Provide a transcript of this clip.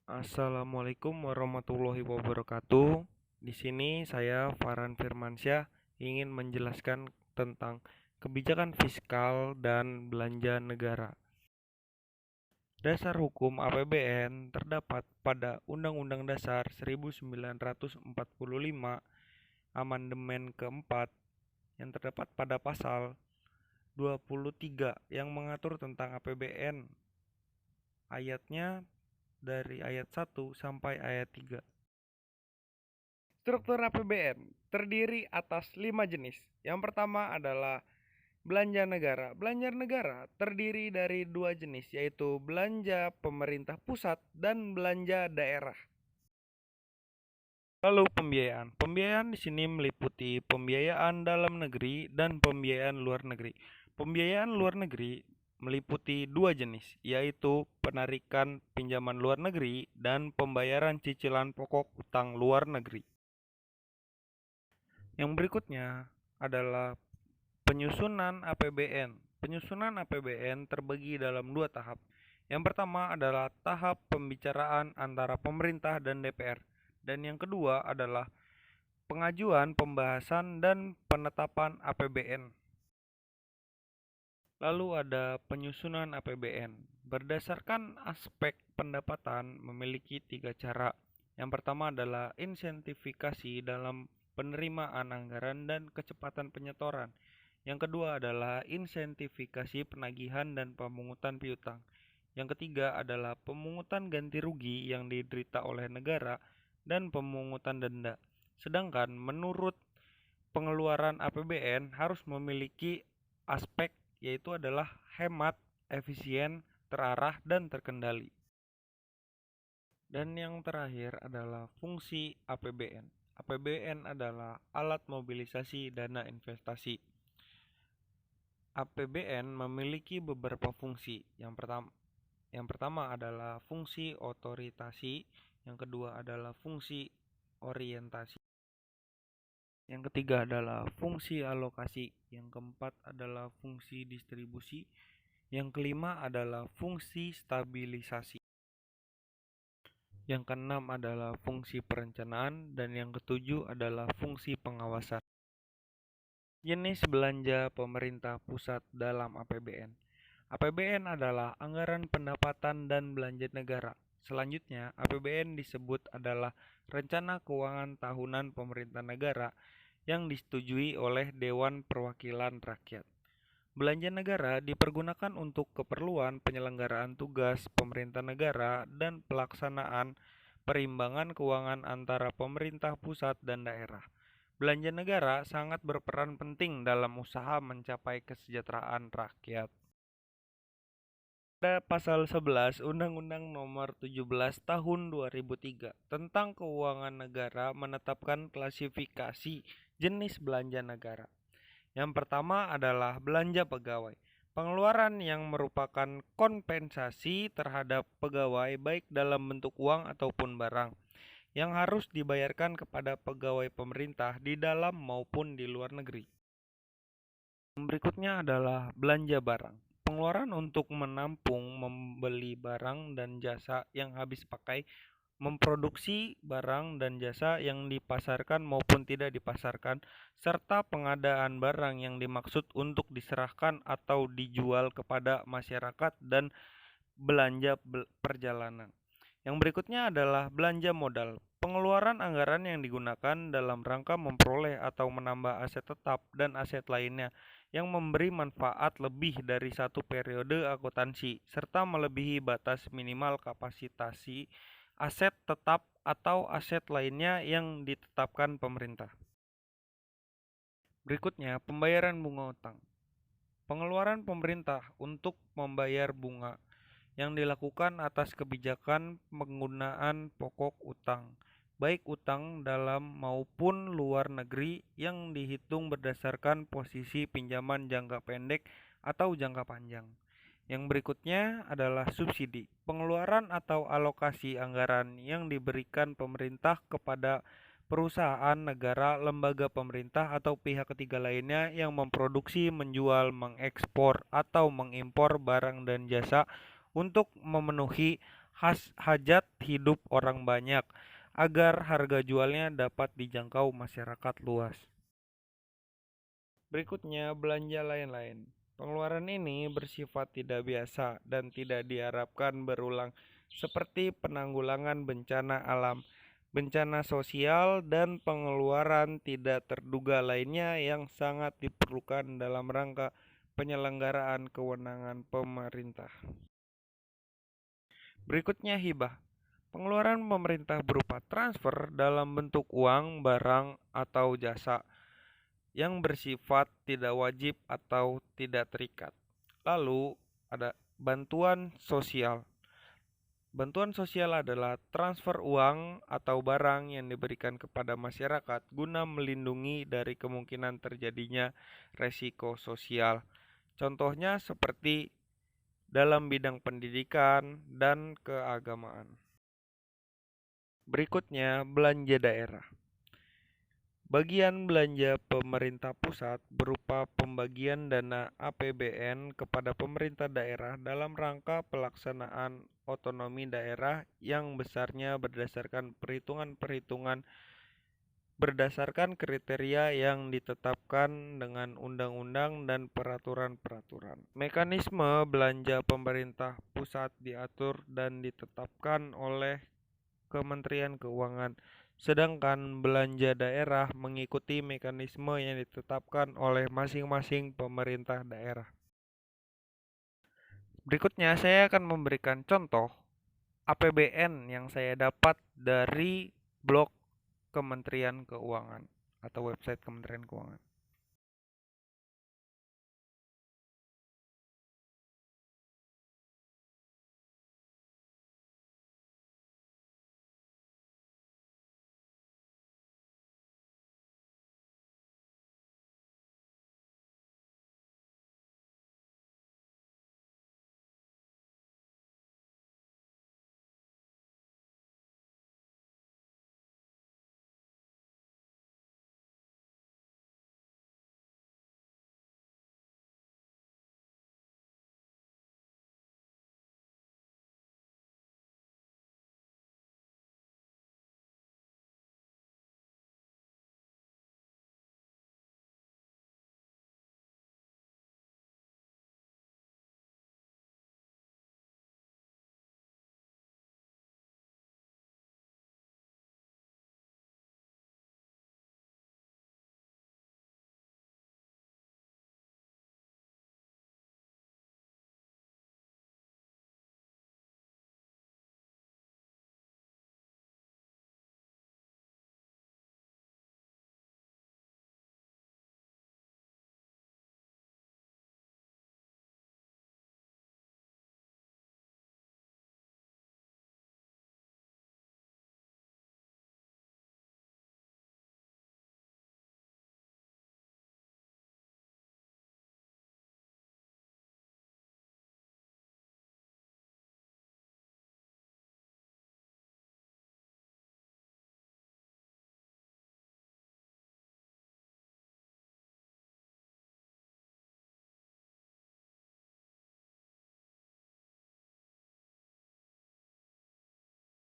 Assalamualaikum warahmatullahi wabarakatuh. Di sini saya Farhan Firmansyah ingin menjelaskan tentang kebijakan fiskal dan belanja negara. Dasar hukum APBN terdapat pada Undang-Undang Dasar 1945 Amandemen keempat yang terdapat pada pasal 23 yang mengatur tentang APBN. Ayatnya dari ayat 1 sampai ayat 3. Struktur APBN terdiri atas 5 jenis. Yang pertama adalah belanja negara. Belanja negara terdiri dari 2 jenis, yaitu belanja pemerintah pusat dan belanja daerah. Lalu pembiayaan. Pembiayaan di sini meliputi pembiayaan dalam negeri dan pembiayaan luar negeri. Pembiayaan luar negeri meliputi 2 jenis, yaitu penarikan pinjaman luar negeri dan pembayaran cicilan pokok utang luar negeri. Yang berikutnya adalah penyusunan APBN. Penyusunan APBN terbagi dalam 2 tahap. Yang pertama adalah tahap pembicaraan antara pemerintah dan DPR. Dan yang kedua adalah pengajuan, pembahasan, dan penetapan APBN. Lalu ada penyusunan APBN. Berdasarkan aspek pendapatan memiliki 3 cara. Yang pertama adalah insentifikasi dalam penerimaan anggaran dan kecepatan penyetoran. Yang kedua adalah insentifikasi penagihan dan pemungutan piutang. Yang ketiga adalah pemungutan ganti rugi yang diderita oleh negara dan pemungutan denda. Sedangkan menurut pengeluaran APBN harus memiliki aspek yaitu adalah hemat, efisien, terarah, dan terkendali. Dan yang terakhir adalah fungsi APBN. APBN adalah alat mobilisasi dana investasi. APBN memiliki beberapa fungsi. Yang pertama adalah fungsi otoritasi, yang kedua adalah fungsi orientasi, yang ketiga adalah fungsi alokasi, yang keempat adalah fungsi distribusi, yang kelima adalah fungsi stabilisasi, yang keenam adalah fungsi perencanaan, dan yang ketujuh adalah fungsi pengawasan. Jenis belanja pemerintah pusat dalam APBN. APBN adalah anggaran pendapatan dan belanja negara. Selanjutnya, APBN disebut adalah rencana keuangan tahunan pemerintah negara yang disetujui oleh Dewan Perwakilan Rakyat. Belanja negara dipergunakan untuk keperluan penyelenggaraan tugas pemerintah negara dan pelaksanaan perimbangan keuangan antara pemerintah pusat dan daerah. Belanja negara sangat berperan penting dalam usaha mencapai kesejahteraan rakyat. Pada pasal 11 Undang-Undang Nomor 17 Tahun 2003 tentang Keuangan Negara menetapkan klasifikasi jenis belanja negara. Yang pertama adalah belanja pegawai. Pengeluaran yang merupakan kompensasi terhadap pegawai baik dalam bentuk uang ataupun barang yang harus dibayarkan kepada pegawai pemerintah di dalam maupun di luar negeri. Yang berikutnya adalah belanja barang. Pengeluaran untuk menampung, membeli barang dan jasa yang habis pakai, memproduksi barang dan jasa yang dipasarkan maupun tidak dipasarkan, serta pengadaan barang yang dimaksud untuk diserahkan atau dijual kepada masyarakat dan belanja perjalanan. Yang berikutnya adalah belanja modal. Pengeluaran anggaran yang digunakan dalam rangka memperoleh atau menambah aset tetap dan aset lainnya yang memberi manfaat lebih dari satu periode akuntansi, serta melebihi batas minimal kapasitasi aset tetap atau aset lainnya yang ditetapkan pemerintah. Berikutnya, pembayaran bunga utang. Pengeluaran pemerintah untuk membayar bunga yang dilakukan atas kebijakan penggunaan pokok utang, baik utang dalam maupun luar negeri yang dihitung berdasarkan posisi pinjaman jangka pendek atau jangka panjang. Yang berikutnya adalah subsidi, pengeluaran atau alokasi anggaran yang diberikan pemerintah kepada perusahaan negara, lembaga pemerintah, atau pihak ketiga lainnya yang memproduksi, menjual, mengekspor, atau mengimpor barang dan jasa untuk memenuhi hajat hidup orang banyak agar harga jualnya dapat dijangkau masyarakat luas. Berikutnya, belanja lain-lain. Pengeluaran ini bersifat tidak biasa dan tidak diharapkan berulang, seperti penanggulangan bencana alam, bencana sosial, dan pengeluaran tidak terduga lainnya yang sangat diperlukan dalam rangka penyelenggaraan kewenangan pemerintah. Berikutnya, hibah. Pengeluaran pemerintah berupa transfer dalam bentuk uang, barang, atau jasa yang bersifat tidak wajib atau tidak terikat. Lalu ada bantuan sosial. Bantuan sosial adalah transfer uang atau barang yang diberikan kepada masyarakat guna melindungi dari kemungkinan terjadinya resiko sosial. Contohnya seperti dalam bidang pendidikan dan keagamaan. Berikutnya, belanja daerah. Bagian belanja pemerintah pusat berupa pembagian dana APBN kepada pemerintah daerah dalam rangka pelaksanaan otonomi daerah yang besarnya berdasarkan perhitungan-perhitungan berdasarkan kriteria yang ditetapkan dengan undang-undang dan peraturan-peraturan. Mekanisme belanja pemerintah pusat diatur dan ditetapkan oleh Kementerian Keuangan, sedangkan belanja daerah mengikuti mekanisme yang ditetapkan oleh masing-masing pemerintah daerah. Berikutnya saya akan memberikan contoh APBN yang saya dapat dari blog Kementerian Keuangan atau website Kementerian Keuangan.